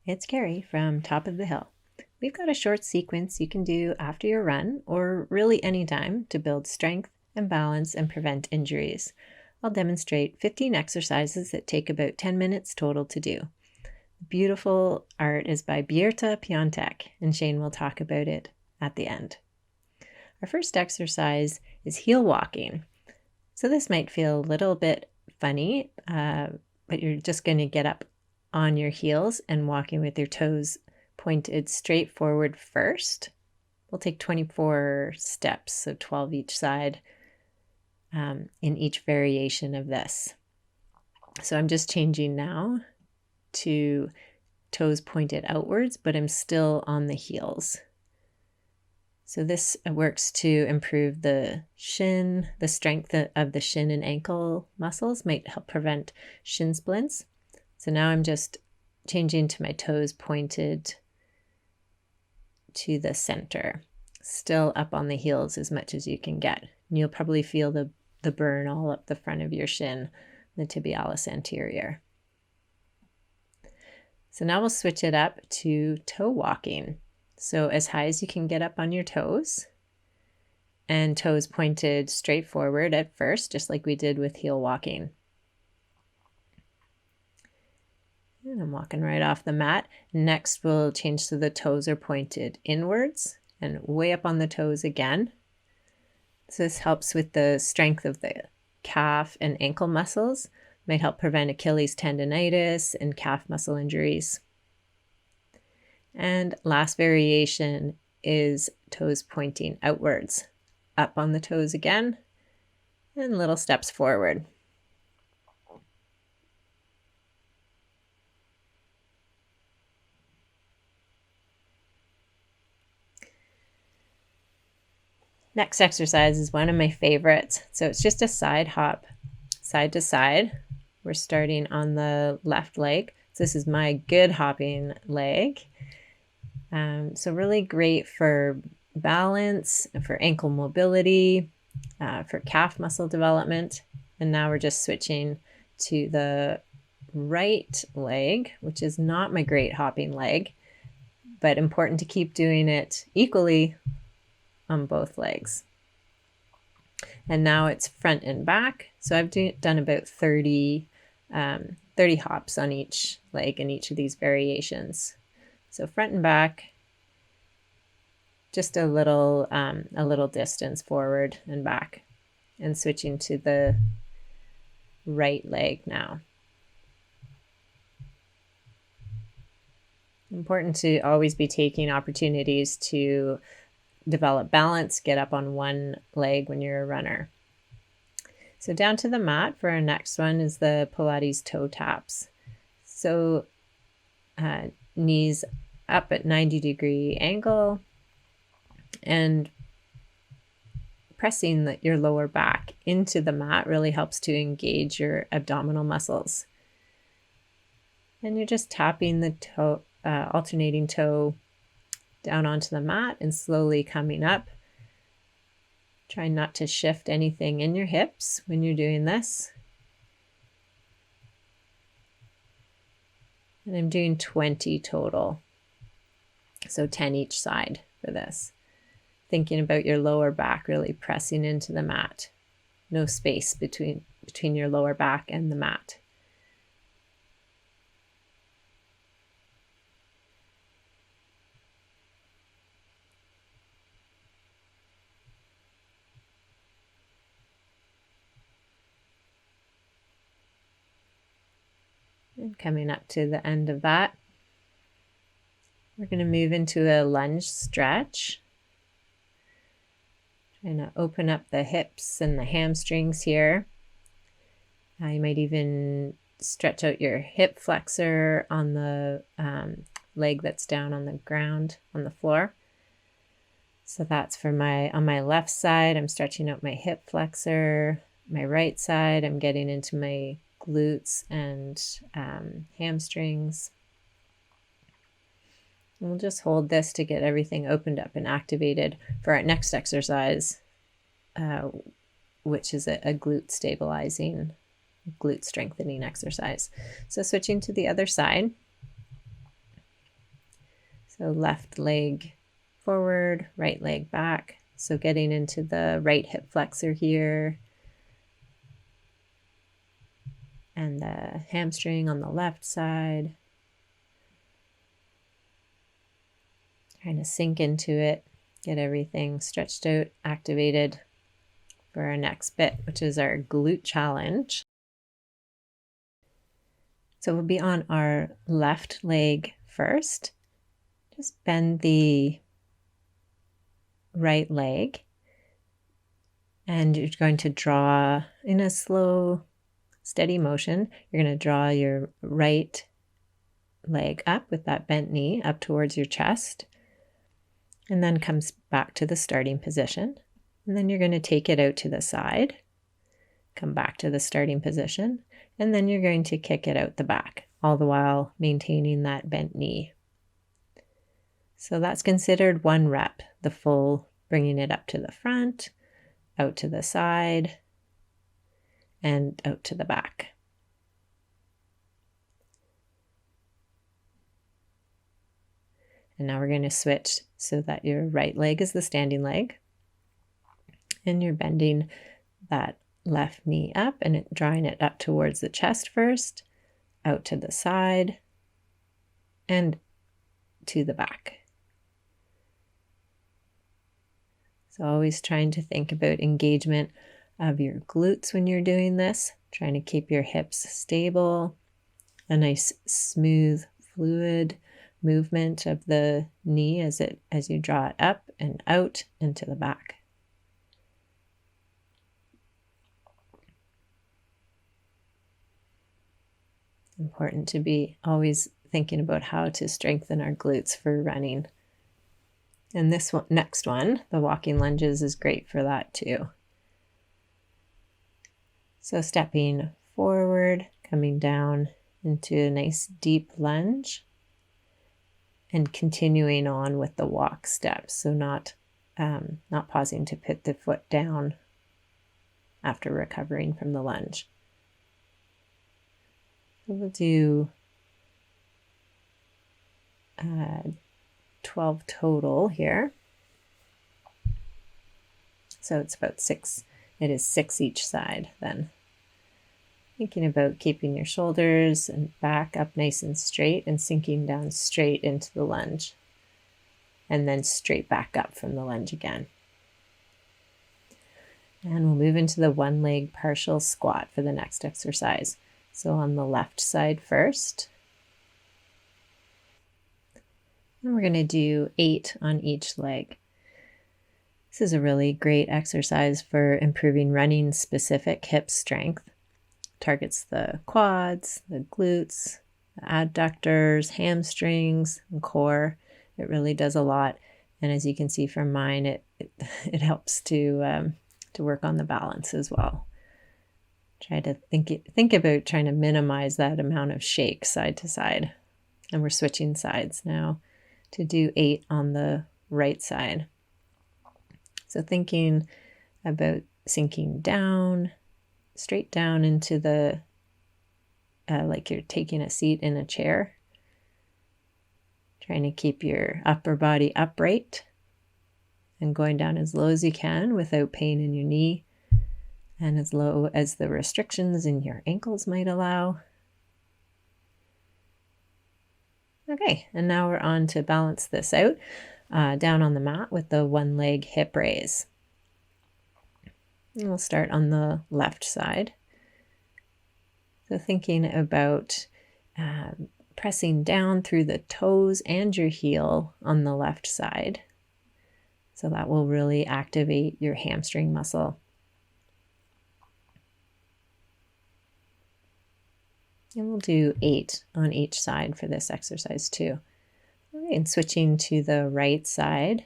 It's Carrie from Top of the Hill. We've got a short sequence you can do after your run or really anytime to build strength and balance and prevent injuries. I'll demonstrate 15 exercises that take about 10 minutes total to do. The beautiful art is by Björta Piontek, and Shane will talk about it at the end. Our first exercise is heel walking. So this might feel a little bit funny, but you're just going to get up on your heels and walking with your toes pointed straight forward first. We'll take 24 steps, so 12 each side in each variation of this. So I'm just changing now to toes pointed outwards, but I'm still on the heels. So this works to improve the shin, the strength of the shin and ankle muscles, might help prevent shin splints. So now I'm just changing to my toes pointed to the center, still up on the heels as much as you can get. And you'll probably feel the burn all up the front of your shin, the tibialis anterior. So now we'll switch it up to toe walking. So as high as you can get up on your toes, and toes pointed straight forward at first, just like we did with heel walking. And I'm walking right off the mat. Next, we'll change so the toes are pointed inwards and way up on the toes again. So this helps with the strength of the calf and ankle muscles. Might help prevent Achilles tendonitis and calf muscle injuries. And last variation is toes pointing outwards. Up on the toes again, and little steps forward. Next exercise is one of my favorites. So it's just a side hop, side to side. We're starting on the left leg. So this is my good hopping leg. So really great for balance, for ankle mobility, for calf muscle development. And now we're just switching to the right leg, which is not my great hopping leg, but important to keep doing it equally on both legs. And now it's front and back. So I've done about 30 hops on each leg in each of these variations. So front and back, just a little distance forward and back, and switching to the right leg now. Important to always be taking opportunities to develop balance, get up on one leg when you're a runner. So down to the mat for our next one is the Pilates toe taps. So knees up at 90-degree angle and pressing your lower back into the mat really helps to engage your abdominal muscles. And you're just tapping the toe, alternating toe down onto the mat and slowly coming up. Try not to shift anything in your hips when you're doing this. And I'm doing 20 total, so 10 each side for this. Thinking about your lower back, really pressing into the mat. No space between your lower back and the mat. And coming up to the end of that, we're going to move into a lunge stretch. Trying to open up the hips and the hamstrings here. You might even stretch out your hip flexor on the leg that's down on the ground, on the floor. So that's for on my left side, I'm stretching out my hip flexor. My right side, I'm getting into my glutes and hamstrings. And we'll just hold this to get everything opened up and activated for our next exercise, which is a glute stabilizing, glute strengthening exercise. So switching to the other side. So left leg forward, right leg back. So getting into the right hip flexor here. And the hamstring on the left side. Trying to sink into it, get everything stretched out, activated for our next bit, which is our glute challenge. So we'll be on our left leg first. Just bend the right leg, and you're going to draw in a slow, steady motion. You're going to draw your right leg up with that bent knee up towards your chest, and then comes back to the starting position. And then you're going to take it out to the side, come back to the starting position, and then you're going to kick it out the back, all the while maintaining that bent knee. So that's considered 1 rep, the full bringing it up to the front, out to the side, and out to the back. And now we're going to switch so that your right leg is the standing leg. And you're bending that left knee up and drawing it up towards the chest first, out to the side, and to the back. So always trying to think about engagement of your glutes when you're doing this, trying to keep your hips stable, a nice smooth fluid movement of the knee as you draw it up and out into the back. Important to be always thinking about how to strengthen our glutes for running. And this one, next one, the walking lunges, is great for that too. So stepping forward, coming down into a nice deep lunge, and continuing on with the walk steps. So not pausing to put the foot down after recovering from the lunge. We'll do 12 total here. So it's about 6. It is 6 each side then. Thinking about keeping your shoulders and back up nice and straight and sinking down straight into the lunge. And then straight back up from the lunge again. And we'll move into the 1 leg partial squat for the next exercise. So on the left side first. And we're going to do 8 on each leg. This is a really great exercise for improving running specific hip strength. Targets the quads, the glutes, the adductors, hamstrings, and core. It really does a lot. And as you can see from mine, it helps to work on the balance as well. Try to think about trying to minimize that amount of shake side to side. And we're switching sides now to do 8 on the right side. So thinking about sinking down, straight down into the, like you're taking a seat in a chair. Trying to keep your upper body upright and going down as low as you can without pain in your knee and as low as the restrictions in your ankles might allow. Okay, and now we're on to balance this out down on the mat with the 1 leg hip raise. And we'll start on the left side. So thinking about pressing down through the toes and your heel on the left side. So that will really activate your hamstring muscle. And we'll do 8 on each side for this exercise too. All right, and switching to the right side,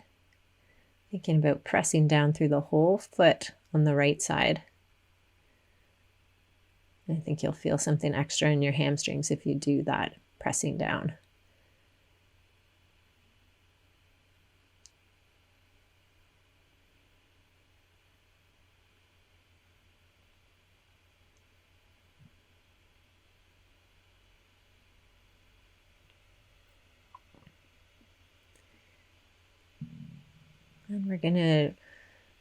thinking about pressing down through the whole foot on the right side. I think you'll feel something extra in your hamstrings if you do that, pressing down. And we're going to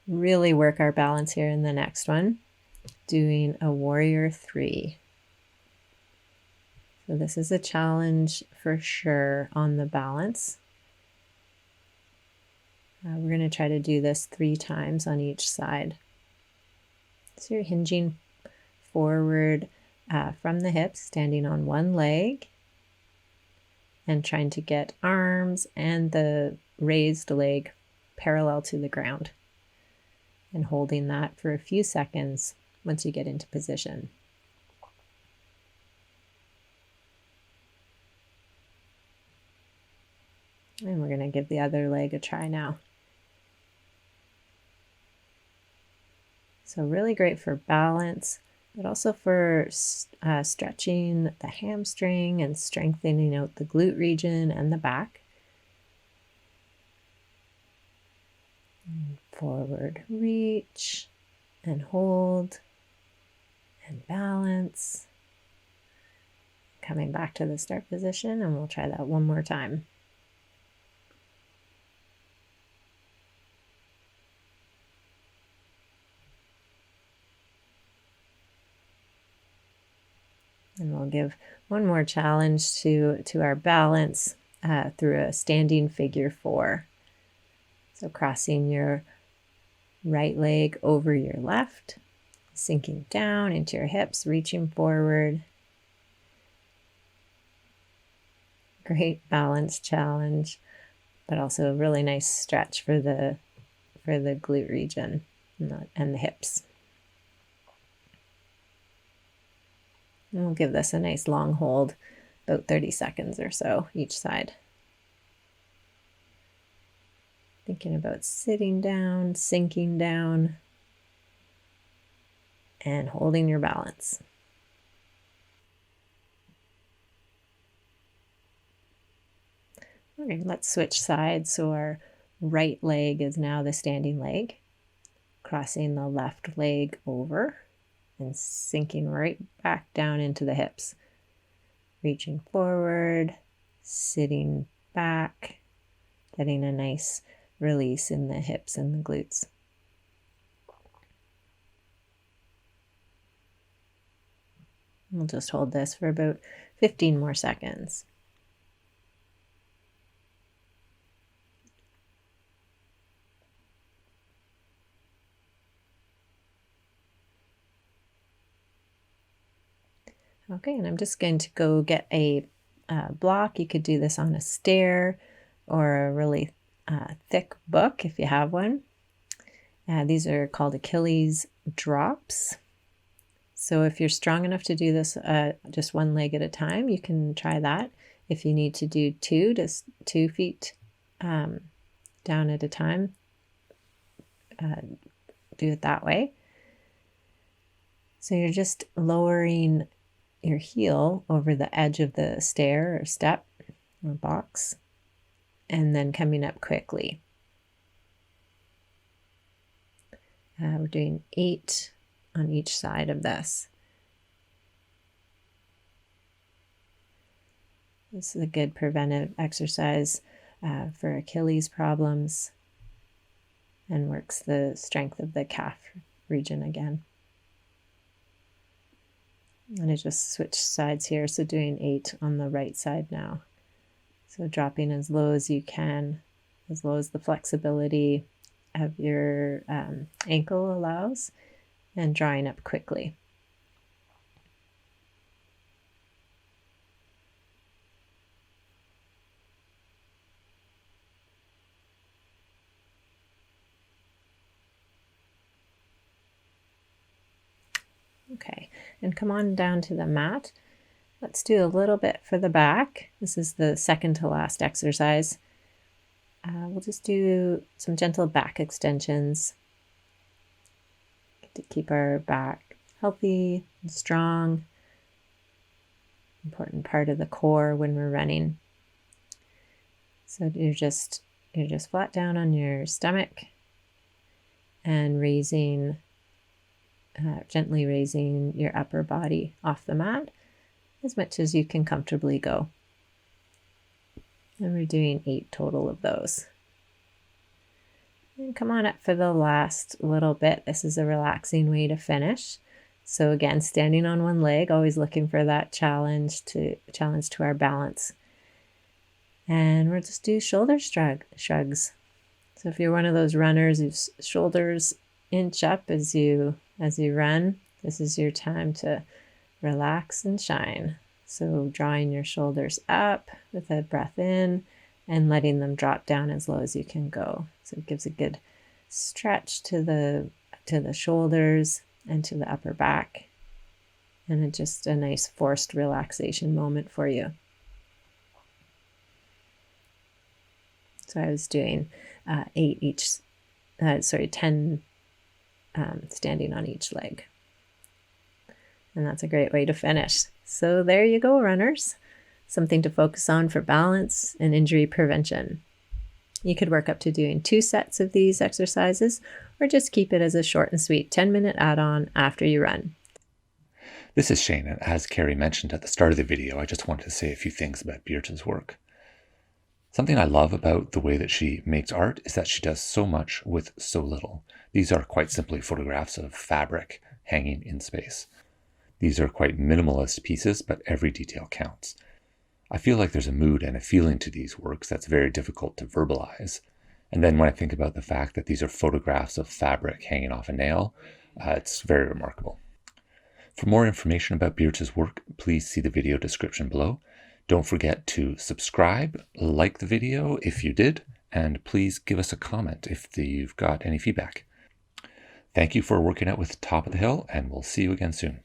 really work our balance here in the next one, doing a warrior 3. So this is a challenge for sure on the balance. We're going to try to do this 3 times on each side. So you're hinging forward from the hips, standing on one leg, and trying to get arms and the raised leg parallel to the ground, and holding that for a few seconds once you get into position. And we're going to give the other leg a try now. So really great for balance, but also for stretching the hamstring and strengthening out the glute region and the back. And forward reach and hold and balance. Coming back to the start position, and we'll try that one more time. And we'll give one more challenge to our balance through a standing figure 4. So crossing your right leg over your left, sinking down into your hips, reaching forward. Great balance challenge, but also a really nice stretch for the glute region and the hips. And we'll give this a nice long hold, about 30 seconds or so each side. Thinking about sitting down, sinking down, and holding your balance. Okay, let's switch sides. So our right leg is now the standing leg, crossing the left leg over and sinking right back down into the hips. Reaching forward, sitting back, getting a nice release in the hips and the glutes. We'll just hold this for about 15 more seconds. Okay, and I'm just going to go get a block. You could do this on a stair or a really thick book if you have one. These are called Achilles Drops. So if you're strong enough to do this just one leg at a time, you can try that. If you need to do 2, just 2 feet down at a time, do it that way. So you're just lowering your heel over the edge of the stair or step or box, and then coming up quickly. We're doing 8 on each side of this. This is a good preventive exercise for Achilles problems, and works the strength of the calf region again. And I just switched sides here, so doing 8 on the right side now. So dropping as low as you can, as low as the flexibility of your ankle allows, and drawing up quickly. Okay, and come on down to the mat. Let's do a little bit for the back. This is the second to last exercise. We'll just do some gentle back extensions to keep our back healthy and strong. Important part of the core when we're running. So you're just flat down on your stomach and gently raising your upper body off the mat as much as you can comfortably go. And we're doing 8 total of those. And come on up for the last little bit. This is a relaxing way to finish. So again, standing on one leg, always looking for that challenge to our balance. And we'll just do shoulder shrugs. So if you're one of those runners whose shoulders inch up as you run, this is your time to relax and shine. So drawing your shoulders up with a breath in and letting them drop down as low as you can go. So it gives a good stretch to the shoulders and to the upper back. And it's just a nice forced relaxation moment for you. So I was doing 10 standing on each leg. And that's a great way to finish. So there you go, runners. Something to focus on for balance and injury prevention. You could work up to doing 2 sets of these exercises, or just keep it as a short and sweet 10-minute add-on after you run. This is Shane, and as Carrie mentioned at the start of the video, I just wanted to say a few things about Beatrice's work. Something I love about the way that she makes art is that she does so much with so little. These are quite simply photographs of fabric hanging in space. These are quite minimalist pieces, but every detail counts. I feel like there's a mood and a feeling to these works that's very difficult to verbalize. And then when I think about the fact that these are photographs of fabric hanging off a nail, it's very remarkable. For more information about Beatrice's work, please see the video description below. Don't forget to subscribe, like the video if you did, and please give us a comment if you've got any feedback. Thank you for working out with Top of the Hill, and we'll see you again soon.